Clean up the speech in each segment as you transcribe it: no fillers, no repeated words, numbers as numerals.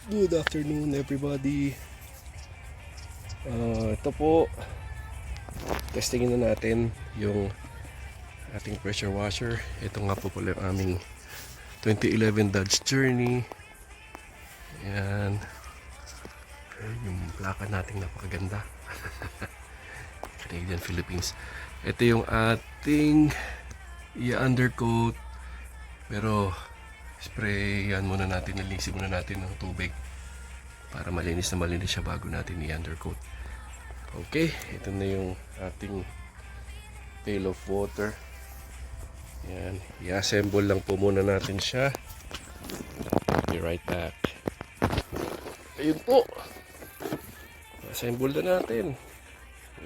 Good afternoon everybody. Ito po, testingin na natin yung ating pressure washer. Ito nga po pala yung aming 2011 Dodge Journey. Ayan. Ayan yung plaka nating napakaganda. Canadian Philippines. Ito yung ating i-undercoat. Pero sprayan muna natin, nalinisin muna natin ng tubig para malinis siya bago natin i-undercoat. Okay, ito na yung ating pail of water. Yan, i-assemble lang po muna natin siya. Be right back. Ayun po, assemble na natin.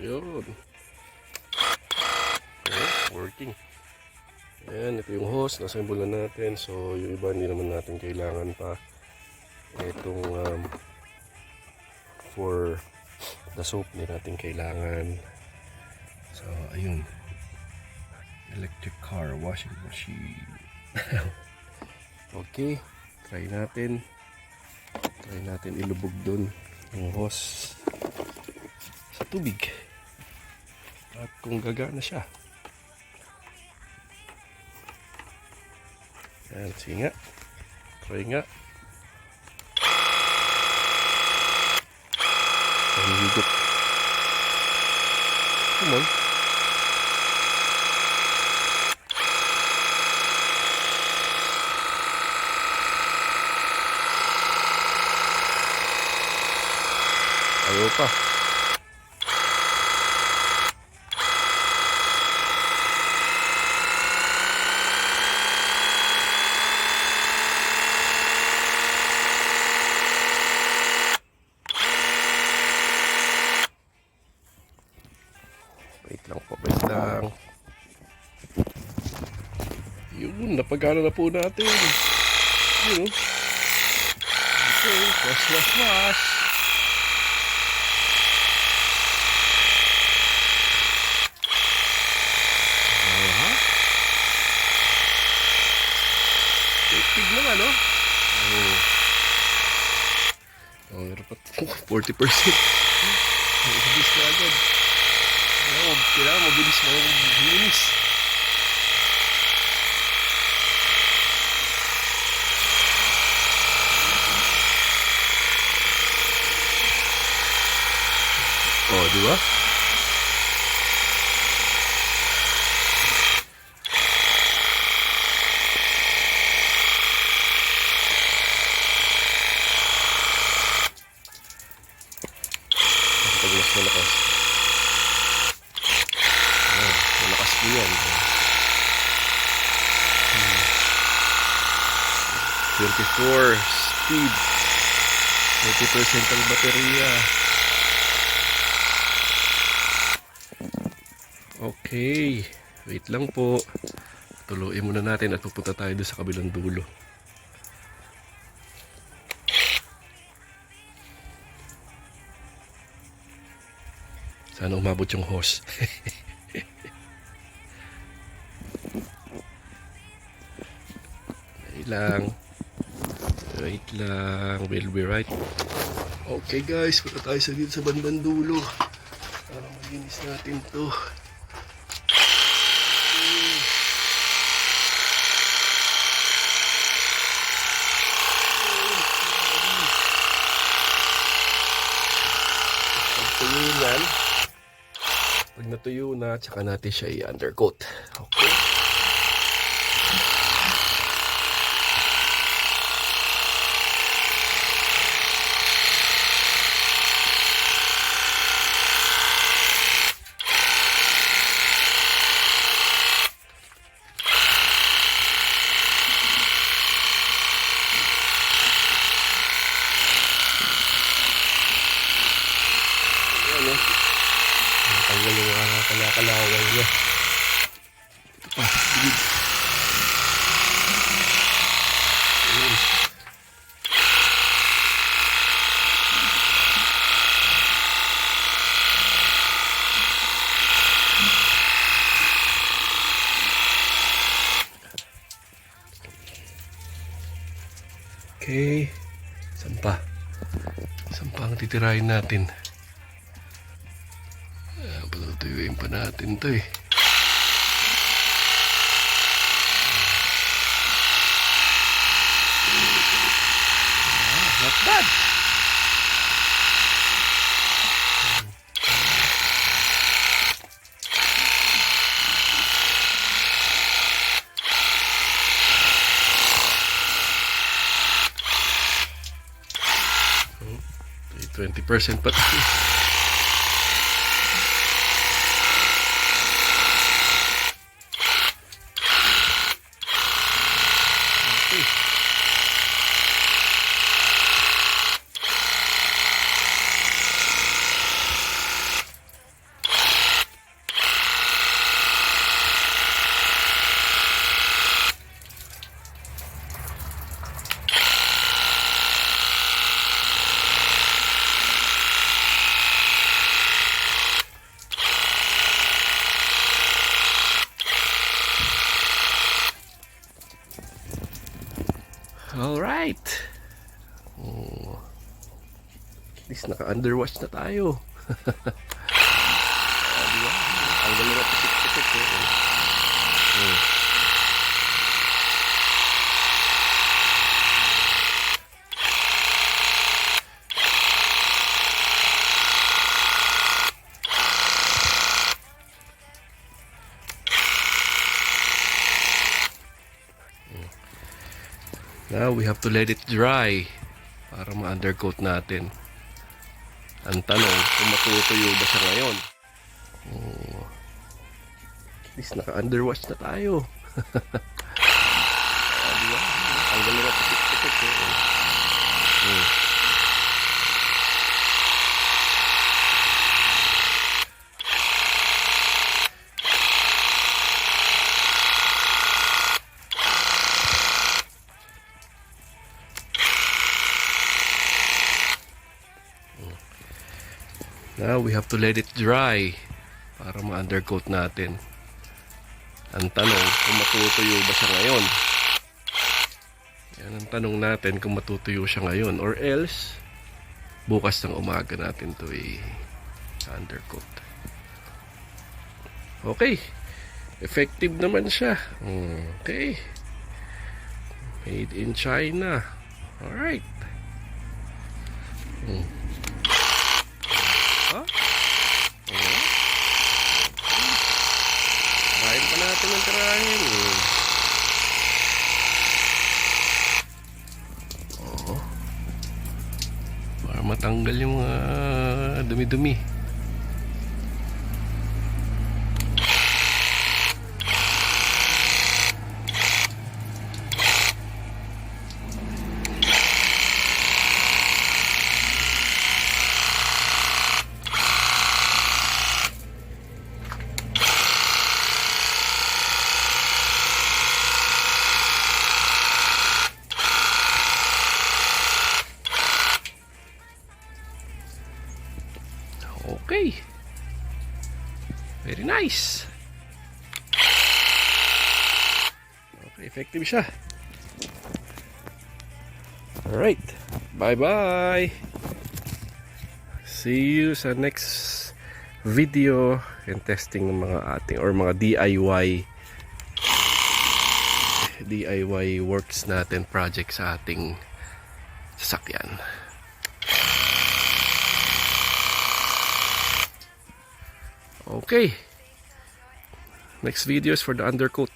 Ayun. Okay, working. Ayan, ito yung hose, na-assemble na natin. So, yung iba hindi naman natin kailangan pa. Itong for the soap, hindi natin kailangan. So, ayun. Electric car washing machine. Okay, try natin. Try natin ilubog dun yung hose sa tubig. At kung gagana siya. Ayan, sige nga. Try nga. Ayan, higop. Come on. Ayaw pa. Wait lang po, wait lang. Yun, napagana na po natin. Yun. Okay, wash, wash, wash. Effective naman, no? Oh, meron pa 40%. Mabilis na agad. Kailangan mabilis mo mabilis. Oh, di ba? Pag mas malakas. Oh, malakas po yan. 24 speed. 90% ang baterya. Okay. Wait lang po. Tuluin muna natin at pupunta tayo doon sa kabilang dulo. Sana umabot yung hose. Wait lang. Wait lang. We'll be right. Okay guys, punta tayo sa dito sa bandang dulo. Para malinis natin to. Pagtuyo yan. Pag natuyo na, tsaka natin siya i-undercoat. Okay. Tanggal yung kalakalaway niya. Ito pa, bilid. Okay, saan pa? pang titirahin natin. Patutuyuin pa natin to eh. Not bad. Okay, 20% pa tayo. Alright. Oh, at least naka-underwash na tayo. Diba? Ang ganda na pitik-pitik eh. Now we have to let it dry para ma-undercoat natin. Ang tanong, kung matutuyo ba siya ngayon? Oh, at least naka-underwash na tayo. Diba? Ang ganda na pitik-pitik eh. Now we have to let it dry para ma-undercoat natin. Ang tanong, kung matutuyo ba siya ngayon? Yan ang tanong natin, kung matutuyo siya ngayon or else bukas ng umaga natin to undercoat. Okay, effective naman siya. Okay, made in China. Alright. Tirahin pa natin ang tirahin. Para matanggal yung dumi-dumi. Okay. Very nice. Okay, effective siya. Alright. Bye-bye. See you sa next video and testing ng mga ating or mga DIY works natin, project sa ating sasakyan. Okay. Next video is for the undercoat.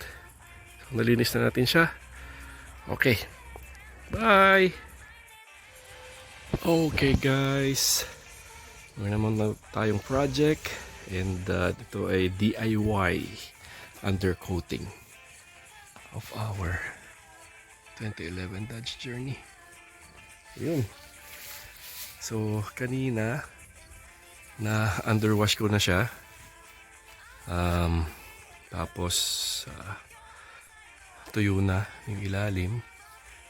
So, nalinis na natin siya. Okay. Bye! Okay guys. Meron naman na tayong project. And ito ay DIY undercoating of our 2011 Dodge Journey. Yun. So, kanina na underwash ko na siya. Tapos tuyo na yung ilalim,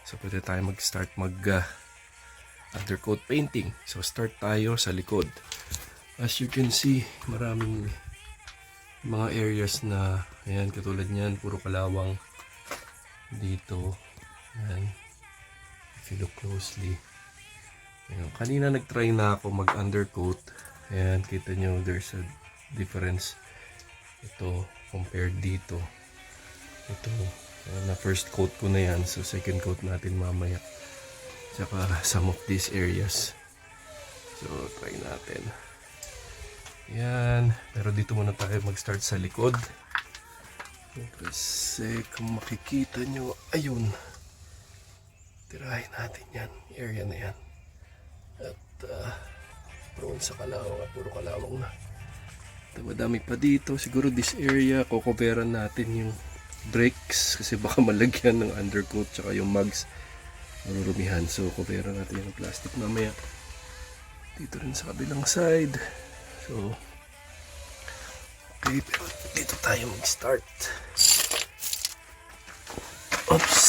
so pwede tayo mag-start undercoat painting. So start tayo sa likod. As you can see, maraming mga areas na ayan, katulad niyan, puro kalawang dito. Ayan, if you look closely, Ayan, kanina nag-try na ako mag-undercoat. Ayan, kita nyo, there's a difference. Ito, compared dito. Ito, na first coat ko na yan. So, second coat natin mamaya. Tsaka, some of these areas. So, try natin. Ayan. Pero dito muna tayo mag-start sa likod. Kasi, kung makikita nyo, ayun. Tirahin natin yan. Area na yan. At, prone sa kalawang at puro kalawang na. Madami pa dito. Siguro this area, kukuberan natin yung brakes kasi baka malagyan ng undercoat tsaka yung mugs marurumihan. So, kuberan natin yung plastic mamaya. Dito rin sa kabilang side. So, okay. Pero dito tayo mag-start. Oops.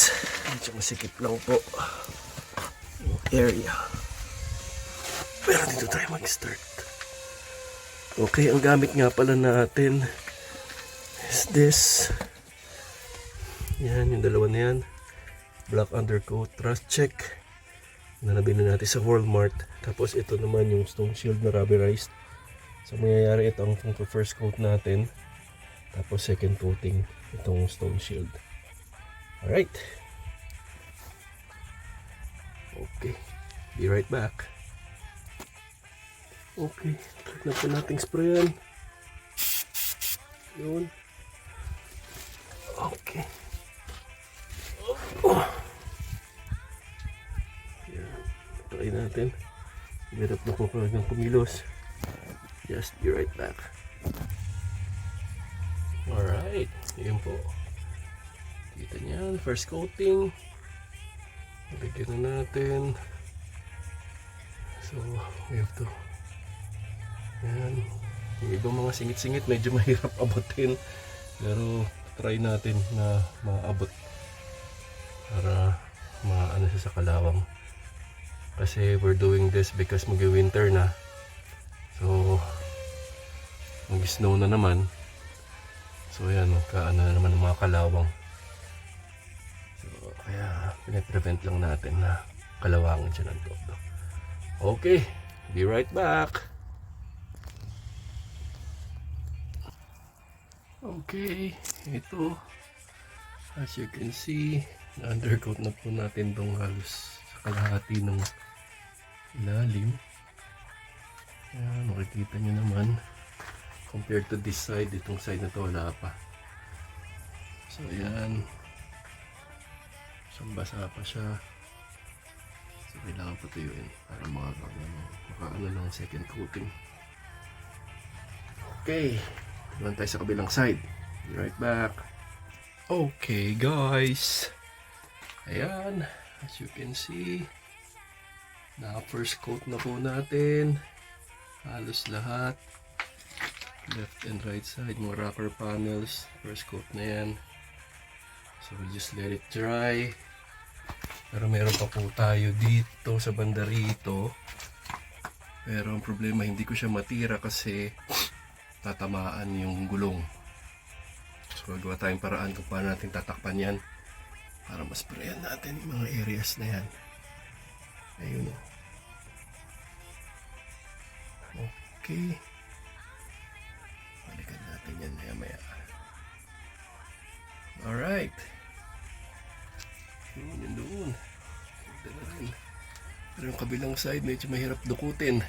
Medyo masikip lang po yung area. Pero dito tayo mag-start. Okay, ang gamit nga pala natin is this. Yan, yung dalawa na yan. Black undercoat, rust check. Na nabili natin sa Walmart. Tapos ito naman yung stone shield na rubberized. So mangyayari ito ang first coat natin. Tapos second coating itong stone shield. Alright. Okay. Be right back. Okay, try na po nating sprayan. Yun. Okay. Oh. Yan. Try natin. Hirap na po talagang kumilos. Just be right back. Alright. Yun po. Kita niyan. First coating. Lagyan na natin. So, we have to yan. Yung ibang mga singit-singit medyo mahirap abutin. Pero try natin na maabot para maano siya sa kalawang. Kasi we're doing this because mag-winter na. So mag-snow na naman. So yan, magkaano na naman ng mga kalawang. So kaya pinaprevent lang natin na kalawangan siya ng todo. Okay, be right back. Okay, ito as you can see, na-undercoat na po natin itong halos sa kalahati ng ilalim. Ayan, makikita nyo naman compared to this side, itong side na to wala pa. So ayan, basa pa siya. So kailangan patuyuin para makaano ng second coating. Okay, naman tayo sa kabilang side. Be right back. Okay guys, ayan, as you can see, na first coat na po natin halos lahat, left and right side, mga rocker panels, first coat na yan. So we just let it dry. Pero meron pa po tayo dito sa banda rito, pero ang problema hindi ko siya matira kasi tatamaan yung gulong. So gagawa tayong paraan kung paano natin tatakpan yan para mas sprayan natin yung mga areas na yan. Ayun o. Okay. Balikan natin yan maya. Alright. Yun doon. Ganda na rin. Pero yung kabilang side medyo mahirap dukutin.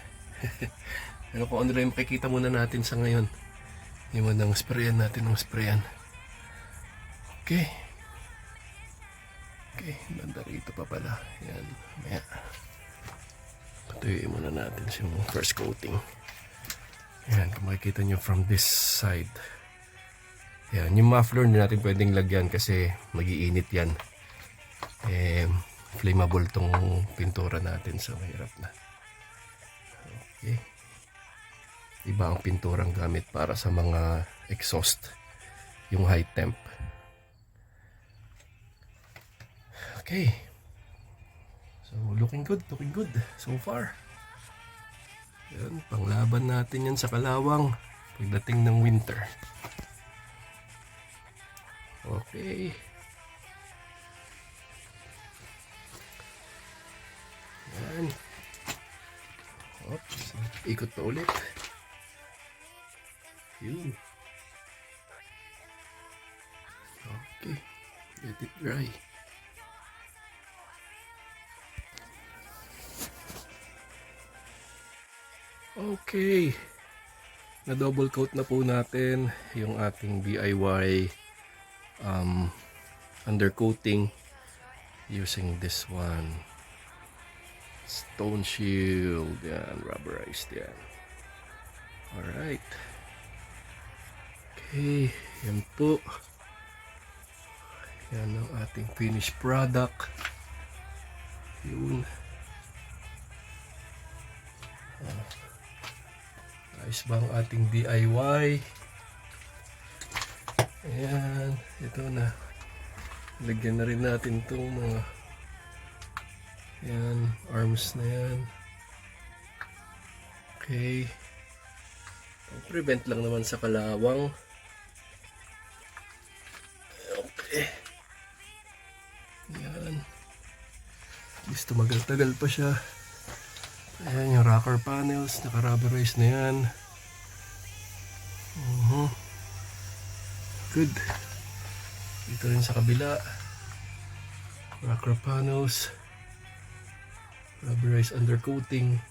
Pero kung ano rin makikita muna natin sa ngayon. Yung nang sprayan natin ng sprayan. Okay. Okay, banda rito pa pala. Yan, maya. Patuyuin muna natin yung first coating. Yan, kung makikita nyo from this side. Yan, yung muffler hindi natin pwedeng lagyan kasi mag-iinit yan. Flammable tong pintura natin, so mahirap na. Okay. Iba ang pinturang gamit para sa mga exhaust, yung high temp. Okay. So looking good so far. Yan, panglaban natin yan sa kalawang pagdating ng winter. Okay. Yan. Oops. Ikot pa ulit. Yun. Okay. Let it dry. Okay. Na double coat na po natin yung ating DIY undercoating using this one. Stone shield. Yan. Rubberized yan. Alright. Okay. Yan po. Yan ang ating finished product. Yun. Ayos ba ang ating DIY? Ayan. Ito na. Lagyan na rin natin itong mga yan. Arms na yan. Okay. Prevent lang naman sa kalawang. Okay. Yan. Gusto magal-tagal pa siya. Ayan yung rocker panels. Naka-rubberize na yan. Good. Dito rin sa kabila. Rocker panels. Rubberized undercoating.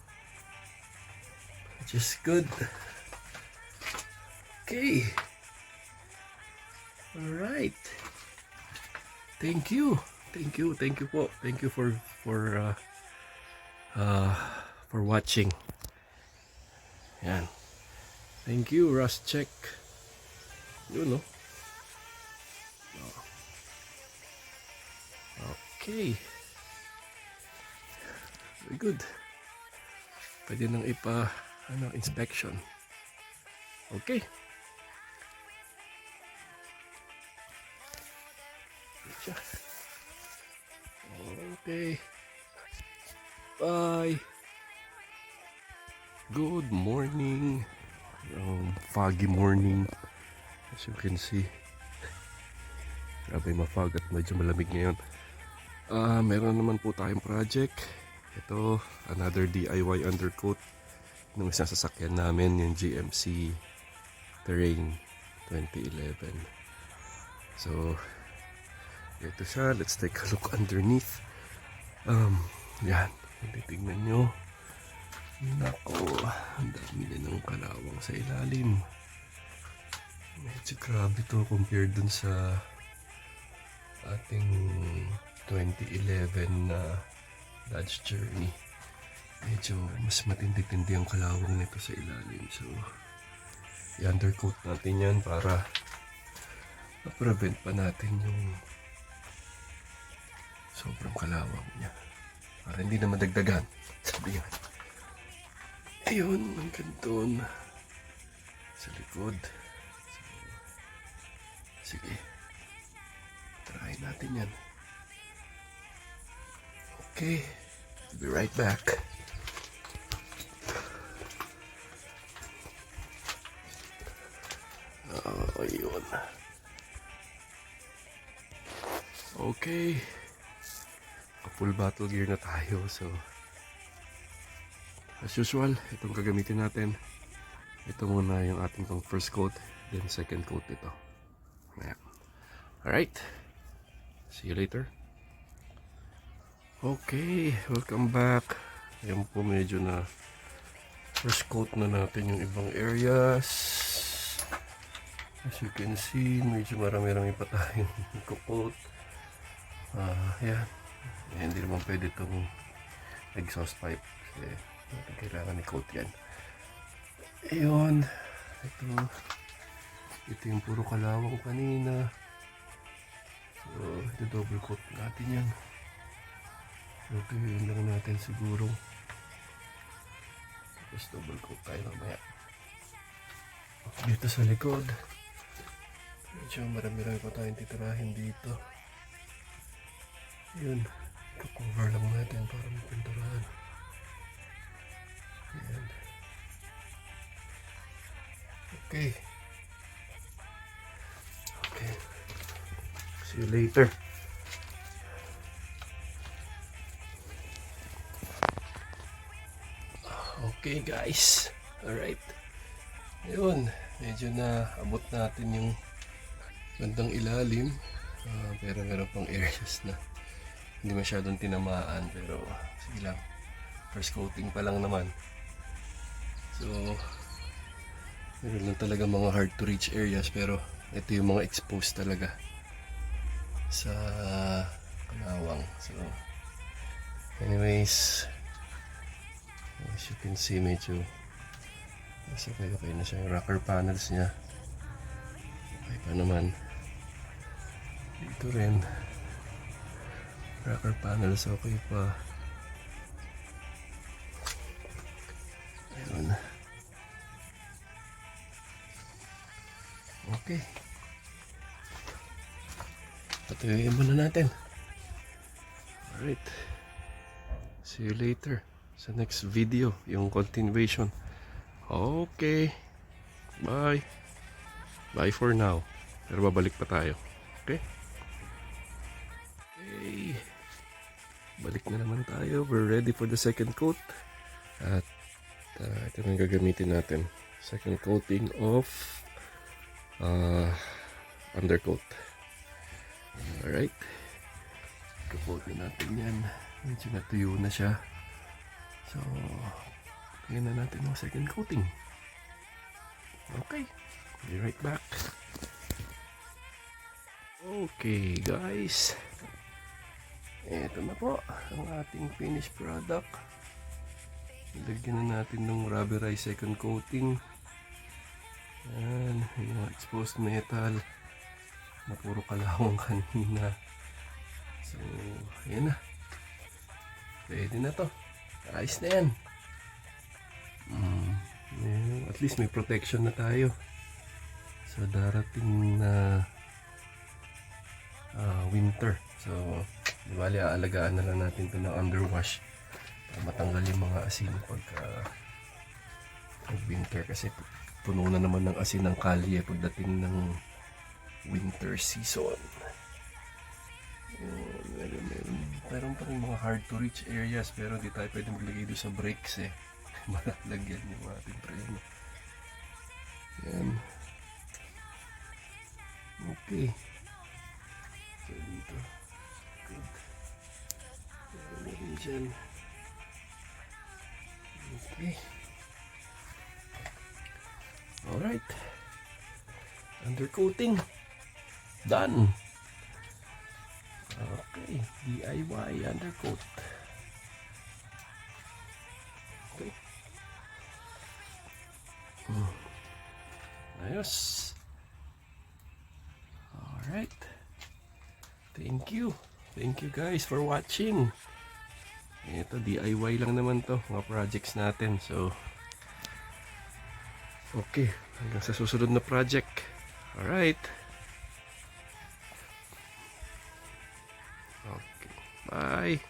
Which is good. Okay. Alright. Thank you. Thank you. Thank you po. Thank you for watching. Yan. Thank you, Rust Check. Yun, no? Okay. Very good. Pwede nang inspection. Okay. Okay. Bye. Good morning. Foggy morning. As you can see. Grabe mafog at medyo malamig ngayon. Meron naman po tayong project. Ito, another DIY undercoat ng isang sasakyan namin, yung GMC Terrain 2011. So, ito siya. Let's take a look underneath. Yan. Tingnan nyo. Nako, ang dami na ng kalawang sa ilalim. Medyo grabe to compared dun sa ating 2011 na Dodge Journey. Medyo mas matindi-tindi ang kalawang nito sa ilalim. So, i-undercoat natin yan para ma-prevent pa natin yung sobrang kalawang niya. Para hindi na madagdagan. Sabi nga. Ayun, ang ganton. Sa likod. So, sige. Try natin yan. Okay. I'll be right back. Ayun. Okay. Full battle gear na tayo. So, as usual, itong gagamitin natin. Ito muna yung ating pang first coat. Then second coat ito. Ayan. Alright. See you later. Okay. Welcome back. Ayan po, medyo na first coat na natin yung ibang areas. As you can see, medyo marami-rami pa tayong coat. Ayan. Hindi naman pwede itong exhaust pipe kasi kailangan i-coat yan. Ayun, ito yung puro kalawang kanina, so ito double coat natin yan. So ito yun lang natin siguro, tapos double coat tayo mamaya. Dito sa likod medyo marami-rami pa tayong titirahin dito. Yun, cover lang natin para mapinturahan. Ayan. Okay. Okay. See you later. Okay. Okay guys. Alright. Ayun. Medyo na abot natin yung bandang ilalim. Pero meron pang areas na hindi masyadong tinamaan. Pero sige lang. First coating pa lang naman. So, meron lang talaga mga hard to reach areas. Pero ito yung mga exposed talaga sa Kalawang. So, anyways, as you can see, medyo nasa okay na siya. Yung rocker panels niya okay pa naman. Dito rin rocker panels okay pa. Ayun. Okay, patuyuin muna natin. Alright, see you later sa next video, yung continuation. Okay, bye. Bye for now. Pero babalik pa tayo. Okay? Okay. Balik na naman tayo. We're ready for the second coat. At ito na yung gagamitin natin. Second coating of undercoat. Alright. Coat na natin yan. Medyo natuyo na siya. So, ngayon na natin yung second coating. Okay. Be right back. Okay guys. Ito na po ang ating finished product. Ilagyan na natin ng rubberized second coating. Yan. Yung exposed metal na puro kalawang kanina. So, ayan na. Pwede na to. Ayos na yan. At least may protection na tayo sa darating na winter. So, di bali aalagaan na lang natin ito ng underwash para matanggal yung mga asin pagka winter, kasi puno na naman ng asin ng kalye pagdating ng winter season. Meron pa rin mga hard to reach areas pero di tayo pwede maglagay doon sa brakes eh. Malalagyan yung ating preno. Yan. Okay. So dito. Good. Meron dyan. Okay. Alright. Undercoating. Done. Okay. DIY undercoat. Okay. Ayos. Alright. Thank you. Thank you guys for watching. Ito, DIY lang naman to. Mga projects natin. So, okay. Hanggang sa susunod na project. Alright. Okay. Bye.